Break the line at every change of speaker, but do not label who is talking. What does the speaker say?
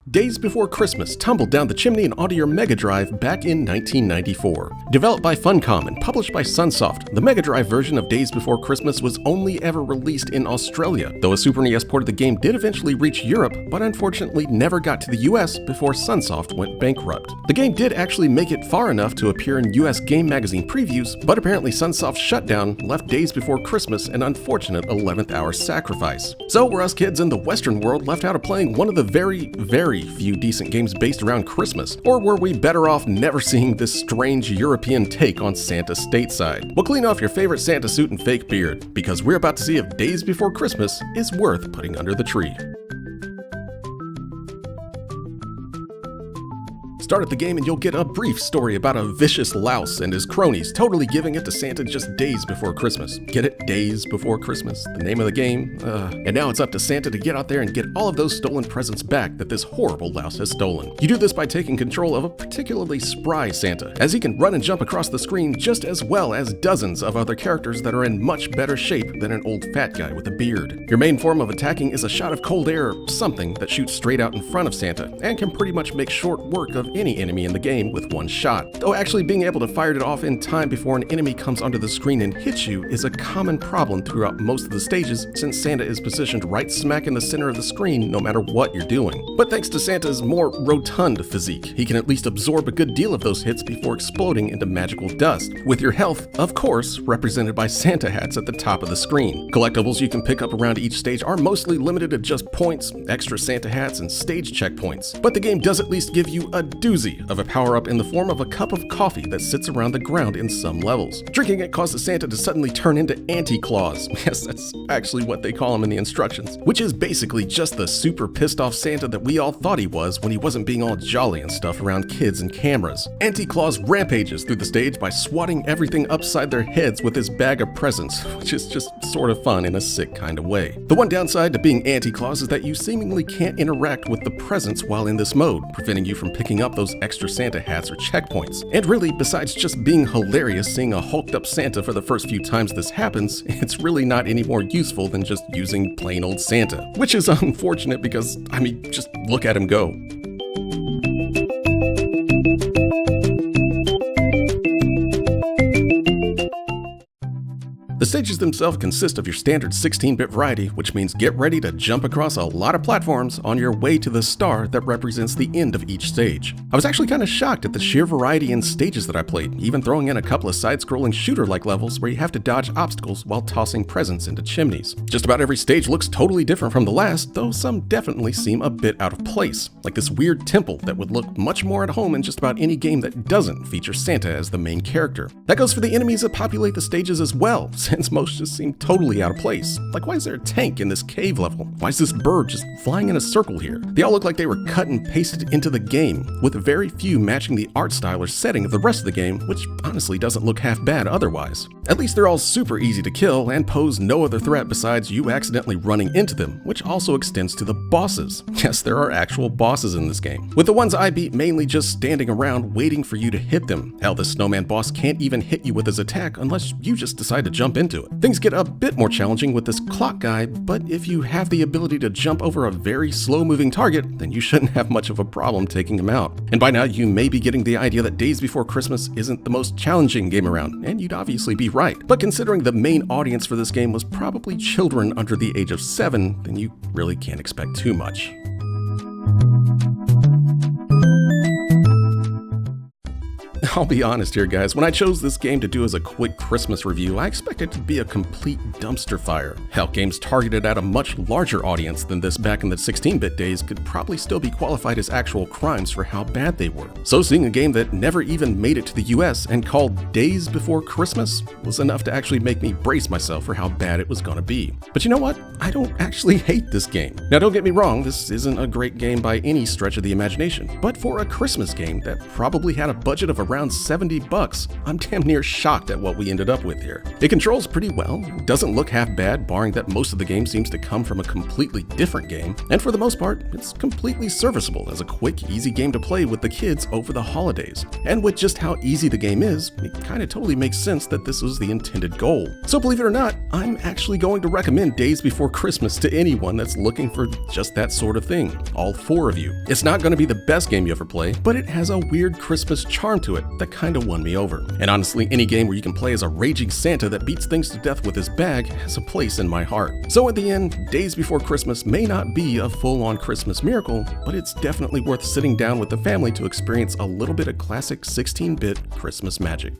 Daze Before Christmas tumbled down the chimney and onto your Mega Drive back in 1994. Developed by Funcom and published by Sunsoft, the Mega Drive version of Daze Before Christmas was only ever released in Australia, though a Super NES port of the game did eventually reach Europe, but unfortunately never got to the US before Sunsoft went bankrupt. The game did actually make it far enough to appear in US Game Magazine previews, but apparently Sunsoft's shutdown left Daze Before Christmas an unfortunate 11th hour sacrifice. So were us kids in the Western world left out of playing one of the very few decent games based around Christmas? Or were we better off never seeing this strange European take on Santa stateside? Well, clean off your favorite Santa suit and fake beard, because we're about to see if Daze Before Christmas is worth putting under the tree. Start at the game and you'll get a brief story about a vicious louse and his cronies totally giving it to Santa just days before Christmas. Get it? Days Before Christmas? The name of the game? And now it's up to Santa to get out there and get all of those stolen presents back that this horrible louse has stolen. You do this by taking control of a particularly spry Santa, as he can run and jump across the screen just as well as dozens of other characters that are in much better shape than an old fat guy with a beard. Your main form of attacking is a shot of cold air or something that shoots straight out in front of Santa, and can pretty much make short work of any enemy in the game with one shot. Though actually being able to fire it off in time before an enemy comes onto the screen and hits you is a common problem throughout most of the stages, since Santa is positioned right smack in the center of the screen no matter what you're doing. But thanks to Santa's more rotund physique, he can at least absorb a good deal of those hits before exploding into magical dust, with your health, of course, represented by Santa hats at the top of the screen. Collectibles you can pick up around each stage are mostly limited to just points, extra Santa hats, and stage checkpoints. But the game does at least give you a doozy of a power-up in the form of a cup of coffee that sits around the ground in some levels. Drinking it causes Santa to suddenly turn into Anti-Claus. Yes, that's actually what they call him in the instructions, which is basically just the super pissed off Santa that we all thought he was when he wasn't being all jolly and stuff around kids and cameras. Anti-Claus rampages through the stage by swatting everything upside their heads with his bag of presents, which is just sort of fun in a sick kind of way. The one downside to being Anti-Claus is that you seemingly can't interact with the presents while in this mode, preventing you from picking up those extra Santa hats or checkpoints. And really, besides just being hilarious seeing a hulked up Santa for the first few times this happens, it's really not any more useful than just using plain old Santa. Which is unfortunate because, I mean, just look at him go. The stages themselves consist of your standard 16-bit variety, which means get ready to jump across a lot of platforms on your way to the star that represents the end of each stage. I was actually kind of shocked at the sheer variety in stages that I played, even throwing in a couple of side-scrolling shooter-like levels where you have to dodge obstacles while tossing presents into chimneys. Just about every stage looks totally different from the last, though some definitely seem a bit out of place, like this weird temple that would look much more at home in just about any game that doesn't feature Santa as the main character. That goes for the enemies that populate the stages as well, since most just seem totally out of place. Like, why is there a tank in this cave level? Why is this bird just flying in a circle here? They all look like they were cut and pasted into the game, with very few matching the art style or setting of the rest of the game, which honestly doesn't look half bad otherwise. At least they're all super easy to kill and pose no other threat besides you accidentally running into them, which also extends to the bosses. Yes, there are actual bosses in this game, with the ones I beat mainly just standing around waiting for you to hit them. Hell, the snowman boss can't even hit you with his attack unless you just decide to jump into it. Things get a bit more challenging with this clock guy, but if you have the ability to jump over a very slow-moving target, then you shouldn't have much of a problem taking him out. And by now, you may be getting the idea that Daze Before Christmas isn't the most challenging game around, and you'd obviously be right. But considering the main audience for this game was probably children under the age of 7, then you really can't expect too much. I'll be honest here, guys, when I chose this game to do as a quick Christmas review, I expected it to be a complete dumpster fire. Hell, games targeted at a much larger audience than this back in the 16-bit days could probably still be qualified as actual crimes for how bad they were. So seeing a game that never even made it to the US and called Daze Before Christmas was enough to actually make me brace myself for how bad it was gonna be. But you know what? I don't actually hate this game. Now don't get me wrong, this isn't a great game by any stretch of the imagination, but for a Christmas game that probably had a budget of around around $70. I'm damn near shocked at what we ended up with here. It controls pretty well, doesn't look half bad, barring that most of the game seems to come from a completely different game, and for the most part, it's completely serviceable as a quick, easy game to play with the kids over the holidays. And with just how easy the game is, it kinda totally makes sense that this was the intended goal. So believe it or not, I'm actually going to recommend Daze Before Christmas to anyone that's looking for just that sort of thing, all 4 of you. It's not going to be the best game you ever play, but it has a weird Christmas charm to it that kind of won me over. And honestly, any game where you can play as a raging Santa that beats things to death with his bag has a place in my heart. So at the end, Daze Before Christmas may not be a full-on Christmas miracle, but it's definitely worth sitting down with the family to experience a little bit of classic 16-bit Christmas magic.